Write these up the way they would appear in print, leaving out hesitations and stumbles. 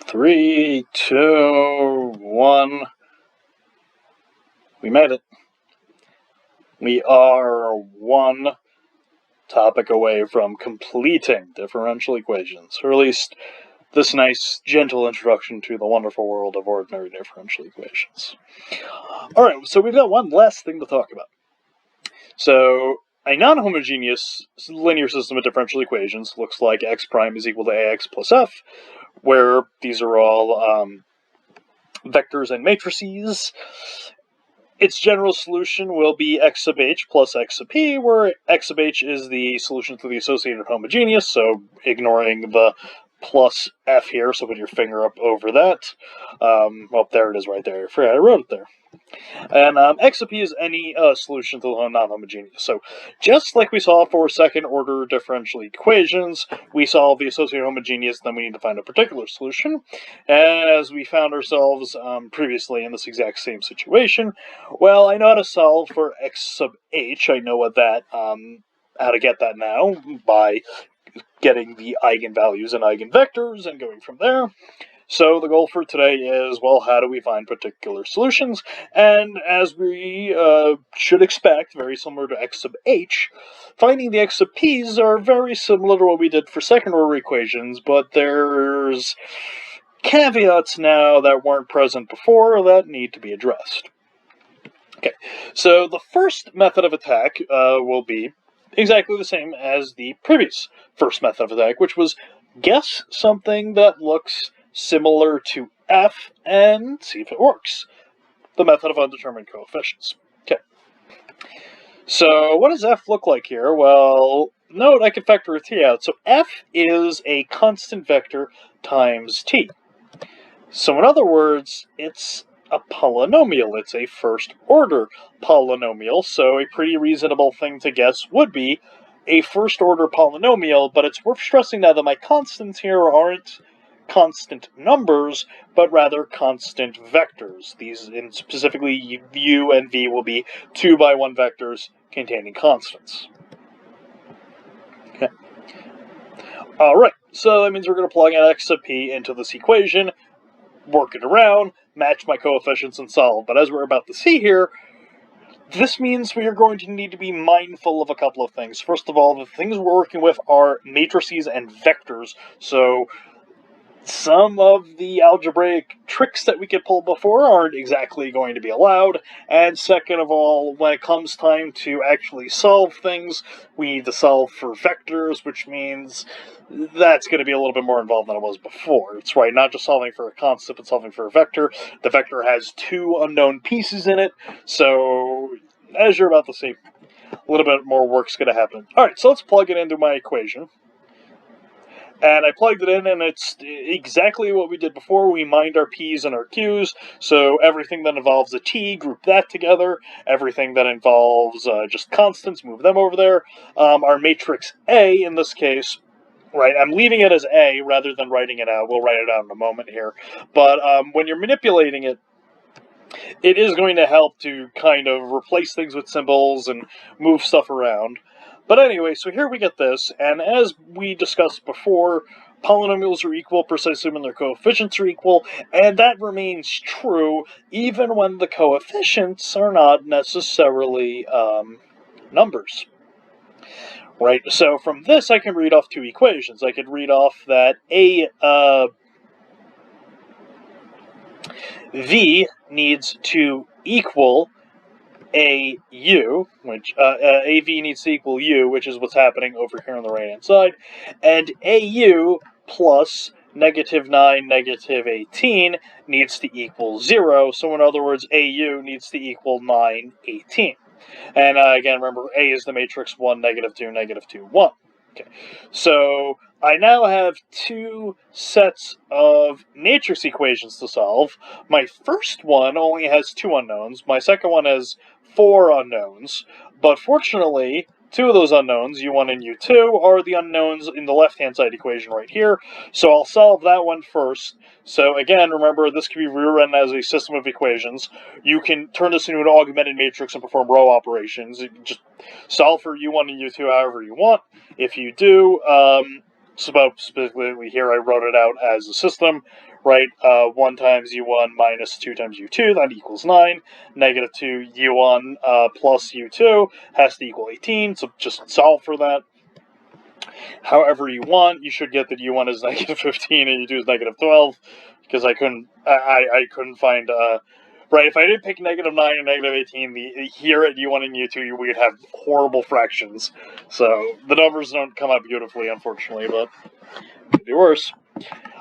Three, two, one. We made it. We are one topic away from completing differential equations, or at least this nice, gentle introduction to the wonderful world of ordinary differential equations. Alright, so we've got one last thing to talk about. So, a non-homogeneous linear system of differential equations looks like x prime is equal to ax plus f, where these are all vectors and matrices. Its general solution will be x sub h plus x sub p, where x sub h is the solution to the associated homogeneous, so ignoring the plus f here, so put your finger up over that. Well, there it is right there. I forgot I wrote it there. And x sub p is any solution to the non-homogeneous. So just like we saw for second-order differential equations, we solve the associated homogeneous, then we need to find a particular solution. And as we found ourselves previously in this exact same situation, well, I know how to solve for x sub h. I know what that how to get that now by getting the eigenvalues and eigenvectors and going from there. So the goal for today is, well, how do we find particular solutions? And as we should expect, very similar to x sub h, finding the x sub p's are very similar to what we did for second-order equations, but there's caveats now that weren't present before that need to be addressed. Okay, so the first method of attack will be exactly the same as the previous first method of attack, which was guess something that looks similar to f and see if it works. The method of undetermined coefficients. Okay. So what does f look like here? Well, note I can factor a t out. So f is a constant vector times t. So in other words, it's a polynomial. It's a first-order polynomial, so a pretty reasonable thing to guess would be a first-order polynomial, but it's worth stressing now that my constants here aren't constant numbers, but rather constant vectors. These, specifically u and v, will be 2x1 vectors containing constants. Okay. Alright, so that means we're going to plug in x sub p into this equation, work it around, match my coefficients, and solve. But as we're about to see here, this means we are going to need to be mindful of a couple of things. First of all, the things we're working with are matrices and vectors, so some of the algebraic tricks that we could pull before aren't exactly going to be allowed. And second of all, when it comes time to actually solve things, we need to solve for vectors, which means that's going to be a little bit more involved than it was before. It's right, not just solving for a constant, but solving for a vector. The vector has two unknown pieces in it, so as you're about to see, a little bit more work's going to happen. Alright, so let's plug it into my equation. And I plugged it in, and it's exactly what we did before. We mined our p's and our q's, so everything that involves a t, group that together. Everything that involves just constants, move them over there. Our matrix A, in this case, right, I'm leaving it as A rather than writing it out. We'll write it out in a moment here. But when you're manipulating it, it is going to help to kind of replace things with symbols and move stuff around. But anyway, so here we get this, and as we discussed before, polynomials are equal precisely when their coefficients are equal, and that remains true even when the coefficients are not necessarily numbers. Right, so from this I can read off two equations. I could read off that v needs to equal AU, which AV needs to equal U, which is what's happening over here on the right-hand side, and AU plus negative 9, negative 18 needs to equal 0, so in other words, AU needs to equal 9, 18. And again, remember, A is the matrix 1, negative 2, negative 2, 1. Okay, so I now have two sets of matrix equations to solve. My first one only has two unknowns. My second one has four unknowns. But fortunately, two of those unknowns, u1 and u2, are the unknowns in the left-hand side equation right here. So I'll solve that one first. So again, remember, this can be rewritten as a system of equations. You can turn this into an augmented matrix and perform row operations. You can just solve for u1 and u2 however you want. If you do, specifically here I wrote it out as a system. right? 1 times u1 minus 2 times u2, that equals 9. Negative 2 u1 plus u2 has to equal 18, so just solve for that. However you want, you should get that u1 is negative 15 and u2 is negative 12, because I couldn't find, right, if I didn't pick negative 9 and negative 18, here at u1 and u2, we would have horrible fractions. So the numbers don't come out beautifully, unfortunately, but could be worse.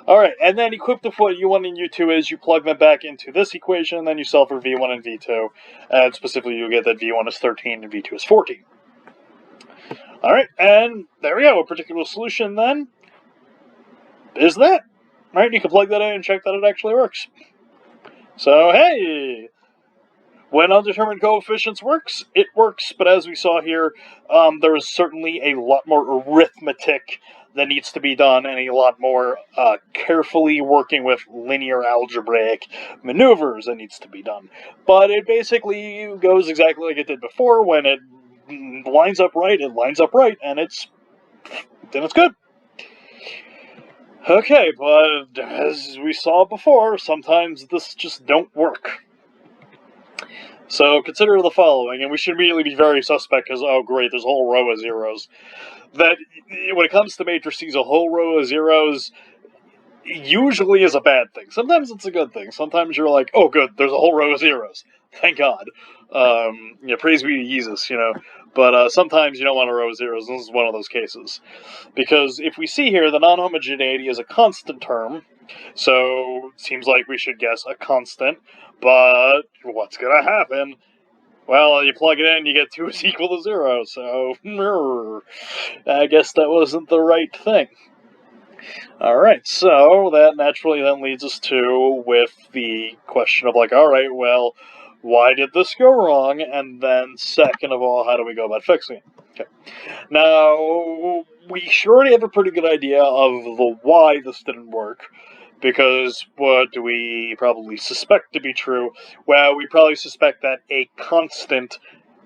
Alright, and then equipped with what u1 and u2 is, you plug them back into this equation, and then you solve for v1 and v2, and specifically you get that v1 is 13 and v2 is 14. Alright, and there we go. A particular solution then is that. Right, you can plug that in and check that it actually works. So, hey! When undetermined coefficients works, it works, but as we saw here, there is certainly a lot more arithmetic that needs to be done, and a lot more carefully working with linear algebraic maneuvers that needs to be done. But it basically goes exactly like it did before. When it lines up right, it lines up right, and then it's good. Okay, but as we saw before, sometimes this just don't work. So consider the following, and we should immediately be very suspect because, oh great, there's a whole row of zeros. That, when it comes to matrices, a whole row of zeros usually is a bad thing. Sometimes it's a good thing. Sometimes you're like, oh good, there's a whole row of zeros. Thank God. Praise be to Jesus, But sometimes you don't want a row of zeros, and this is one of those cases. Because if we see here, the non-homogeneity is a constant term, so it seems like we should guess a constant, but what's going to happen? Well, you plug it in, you get 2 is equal to 0, so I guess that wasn't the right thing. Alright, so that naturally then leads us to with the question of like, alright, well, why did this go wrong? And then second of all, how do we go about fixing it? Okay. Now, we should already have a pretty good idea of the why this didn't work. Because what do we probably suspect to be true? Well, we probably suspect that a constant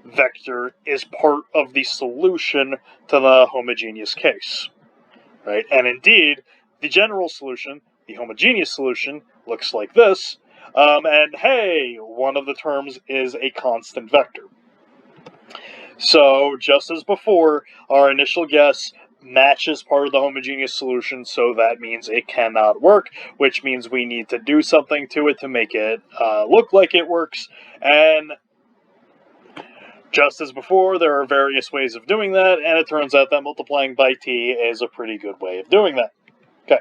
vector is part of the solution to the homogeneous case. Right? And indeed, the general solution, the homogeneous solution, looks like this. And hey, one of the terms is a constant vector. So, just as before, our initial guess matches part of the homogeneous solution, so that means it cannot work, which means we need to do something to it to make it look like it works. And just as before, there are various ways of doing that, and it turns out that multiplying by t is a pretty good way of doing that. Okay,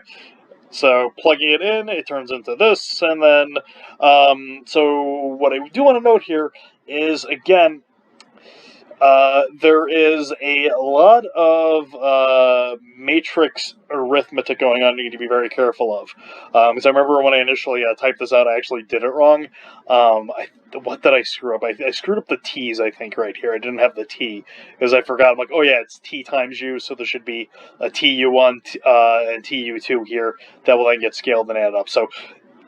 so plugging it in, it turns into this, and then, so what I do want to note here is, again, there is a lot of matrix arithmetic going on you need to be very careful of. Because I remember when I initially typed this out, I actually did it wrong. What did I screw up? I screwed up the t's, I think, right here. I didn't have the t, because I forgot. I'm like, oh yeah, it's t times u, so there should be a tu1 and tu2 here that will then get scaled and added up. So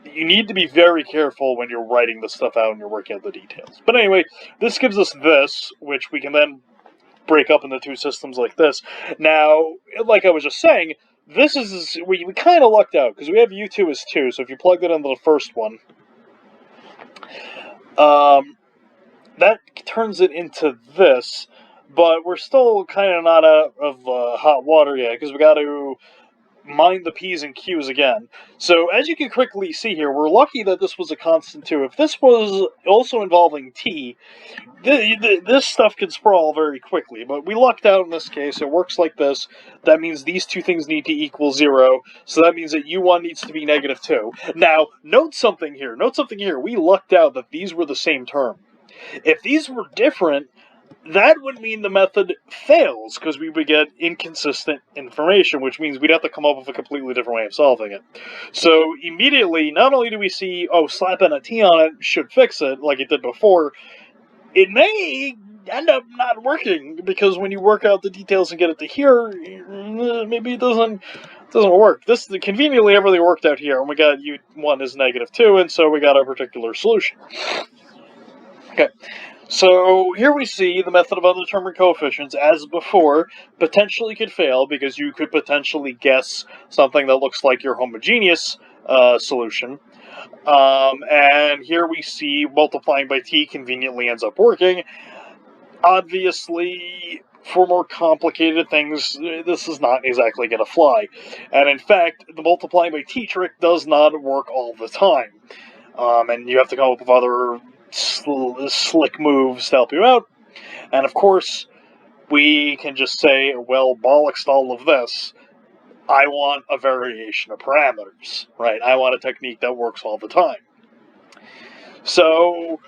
you need to be very careful when you're writing this stuff out and you're working out the details. But anyway, this gives us this, which we can then break up into 2 systems like this. Now, like I was just saying, this is, we kind of lucked out, because we have u2 as 2, so if you plug that into the first one, that turns it into this, but we're still kind of not out of hot water yet, because we got to mind the P's and Q's again. So, as you can quickly see here, we're lucky that this was a constant too. If this was also involving T, this stuff can sprawl very quickly, but we lucked out in this case. It works like this. That means these 2 things need to equal 0, so that means that u1 needs to be negative 2. Now, note something here. We lucked out that these were the same term. If these were different, that would mean the method fails, because we would get inconsistent information, which means we'd have to come up with a completely different way of solving it. So immediately, not only do we see, oh, slapping a t on it should fix it, like it did before, it may end up not working, because when you work out the details and get it to here, maybe it doesn't work. This conveniently everything worked out here, and we got u1 is negative 2, and so we got our particular solution. Okay. So here we see the method of undetermined coefficients, as before, potentially could fail because you could potentially guess something that looks like your homogeneous solution. And here we see multiplying by t conveniently ends up working. Obviously, for more complicated things, this is not exactly going to fly. And in fact, the multiplying by t trick does not work all the time. And you have to come up with other slick moves to help you out. And of course, we can just say, well, bollocks to all of this. I want a variation of parameters, right? I want a technique that works all the time. So,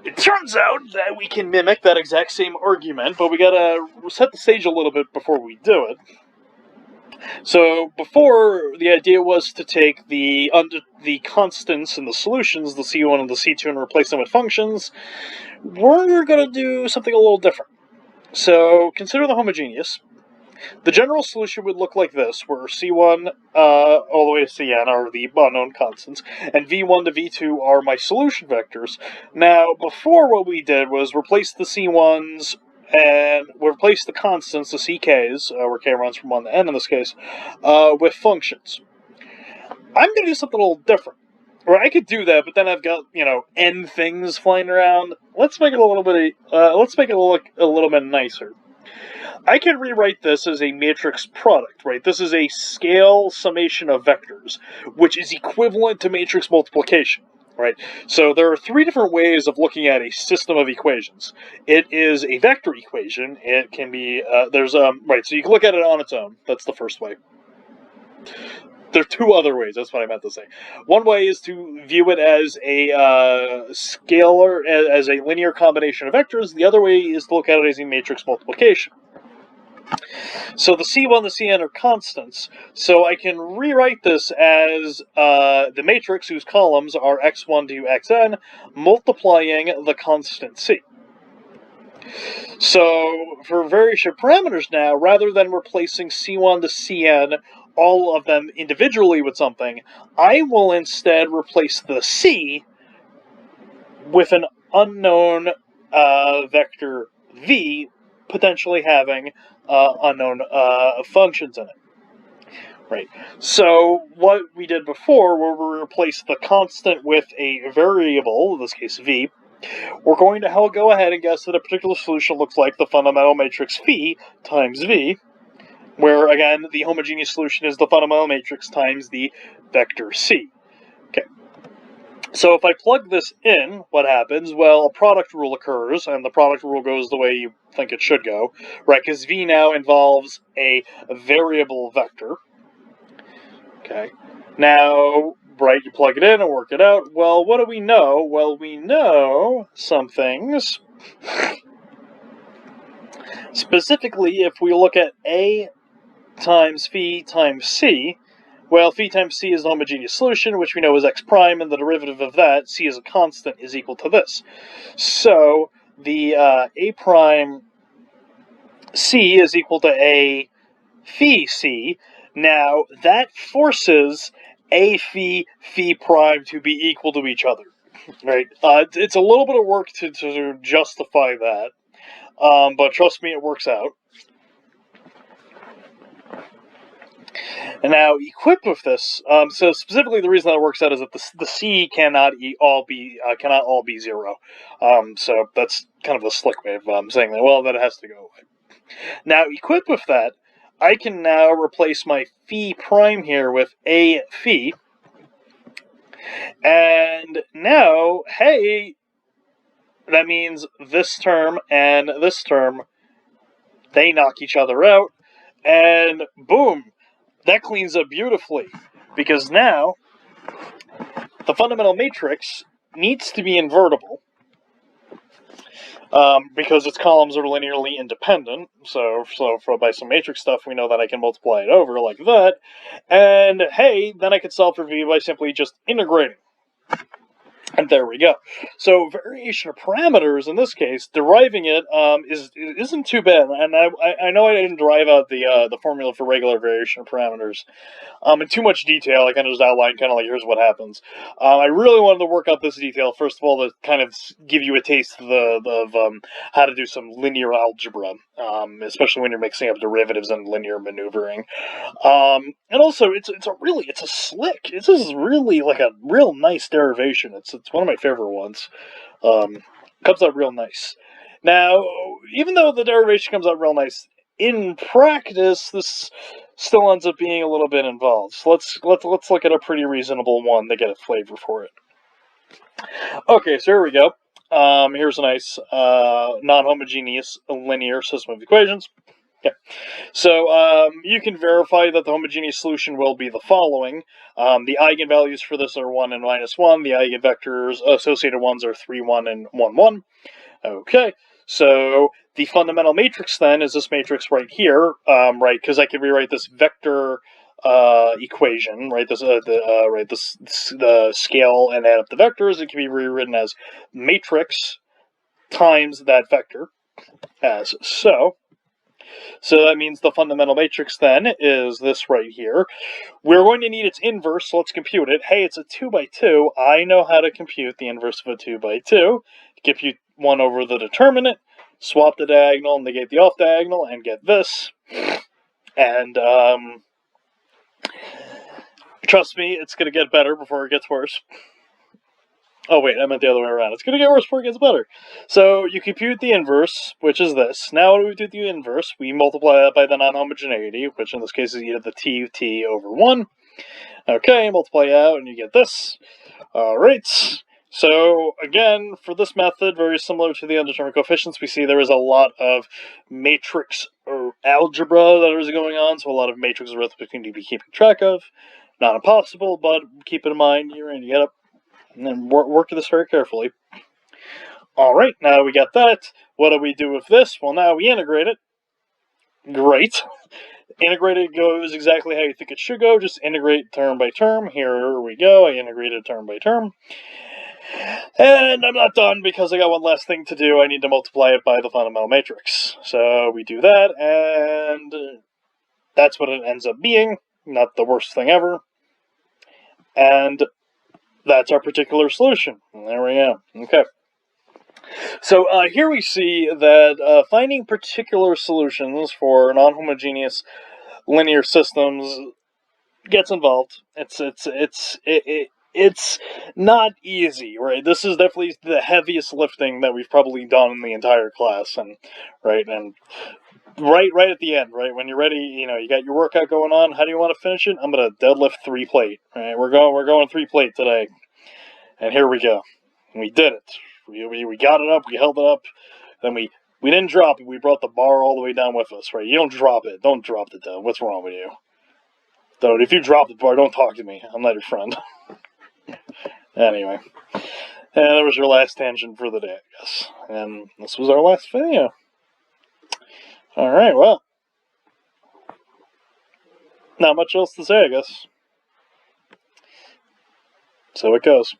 it turns out that we can mimic that exact same argument, but we gotta set the stage a little bit before we do it. So, before, the idea was to take the constants and the solutions, the C1 and the C2, and replace them with functions. We're gonna do something a little different. So, consider the homogeneous. The general solution would look like this, where C1 all the way to Cn are the unknown constants, and V1 to V2 are my solution vectors. Now, before what we did was replace the C1s and replace the constants, the CKs, where K runs from 1 to n in this case, with functions. I'm going to do something a little different. Or I could do that, but then I've got, n things flying around. Let's make it a little bit, look a little bit nicer. I can rewrite this as a matrix product, right? This is a scale summation of vectors, which is equivalent to matrix multiplication, right? So there are three different ways of looking at a system of equations. It is a vector equation. It can be, right, so you can look at it on its own. That's the first way. There are two other ways, that's what I meant to say. One way is to view it as a scalar, as a linear combination of vectors. The other way is to look at it as a matrix multiplication. So the C1 and the Cn are constants, so I can rewrite this as the matrix whose columns are x1 to xn multiplying the constant C. So for variation parameters now, rather than replacing C1 to Cn, all of them individually with something, I will instead replace the C with an unknown vector V, potentially having unknown functions in it. Right. So what we did before, where we replaced the constant with a variable, in this case V, we're going to go ahead and guess that a particular solution looks like the fundamental matrix phi times V, where, again, the homogeneous solution is the fundamental matrix times the vector C. Okay. So if I plug this in, what happens? Well, a product rule occurs, and the product rule goes the way you think it should go, right? Because V now involves a variable vector. Okay. Now, right, you plug it in and work it out. Well, what do we know? Well, we know some things. Specifically, if we look at A times phi times C, well, phi times C is the homogeneous solution, which we know is x prime, and the derivative of that, C is a constant, is equal to this. So, the A prime C is equal to A phi C. Now, that forces A phi prime to be equal to each other, right? It's a little bit of work to justify that, but trust me, it works out. And now, equipped with this, so specifically the reason that it works out is that the C cannot all be 0. So that's kind of a slick way of saying that. Well, that has to go away. Now, equipped with that, I can now replace my phi prime here with A phi. And now, hey, that means this term and this term, they knock each other out. And boom, that cleans up beautifully. Because now, the fundamental matrix needs to be invertible. Because its columns are linearly independent, so by some matrix stuff, we know that I can multiply it over like that, and hey, then I could solve for V by simply just integrating. And there we go. So variation of parameters, in this case, deriving it isn't too bad. And I know I didn't derive out the formula for regular variation of parameters in too much detail. I kind of just outlined kind of like, here's what happens. I really wanted to work out this detail, first of all, to kind of give you a taste of how to do some linear algebra, especially when you're mixing up derivatives and linear maneuvering. And also, it's a slick. This is really like a real nice derivation. It's one of my favorite ones. Comes out real nice. Now, even though the derivation comes out real nice, in practice, this still ends up being a little bit involved. So let's look at a pretty reasonable one to get a flavor for it. Okay, so here we go. Here's a nice non-homogeneous linear system of equations. Okay. So you can verify that the homogeneous solution will be the following. The eigenvalues for this are 1 and minus 1. The eigenvectors, associated ones, are 3, 1, and 1, 1. Okay, so the fundamental matrix then is this matrix right here, right? Because I can rewrite this vector equation, right? The scale and add up the vectors. It can be rewritten as matrix times that vector, as so. So that means the fundamental matrix then is this right here. We're going to need its inverse, so let's compute it. Hey, it's a 2 by 2. I know how to compute the inverse of a 2 by 2. Compute 1 over the determinant, swap the diagonal, negate the off diagonal, and get this. And trust me, it's going to get better before it gets worse. Oh wait, I meant the other way around. It's going to get worse before it gets better. So you compute the inverse, which is this. Now what do we do with the inverse? We multiply that by the non-homogeneity, which in this case is e to the t over 1. Okay, multiply out and you get this. Alright, so again, for this method, very similar to the undetermined coefficients, we see there is a lot of matrix or algebra that is going on, so a lot of matrix arithmetic you need to be keeping track of. Not impossible, but keep it in mind, you're going to get up and then work this very carefully. Alright, now we got that. What do we do with this? Well, now we integrate it. Great. Integrated goes exactly how you think it should go. Just integrate term by term. Here we go. I integrated term by term. And I'm not done because I got one last thing to do. I need to multiply it by the fundamental matrix. So we do that, and that's what it ends up being. Not the worst thing ever. And that's our particular solution. And there we go. Okay. So here we see that finding particular solutions for non-homogeneous linear systems gets involved. It's not easy, right? This is definitely the heaviest lifting that we've probably done in the entire class, and right at the end, right when you're ready, you got your workout going on. How do you want to finish it? I'm gonna deadlift 3 plate. Right, we're going 3 plate today, and here we go. We did it. We got it up. We held it up. Then we didn't drop it. We brought the bar all the way down with us, right? You don't drop it. Don't drop it down. What's wrong with you? Though, if you drop the bar, don't talk to me. I'm not your friend. Anyway. And that was your last tangent for the day, I guess. And this was our last video. Alright, well. Not much else to say, I guess. So it goes.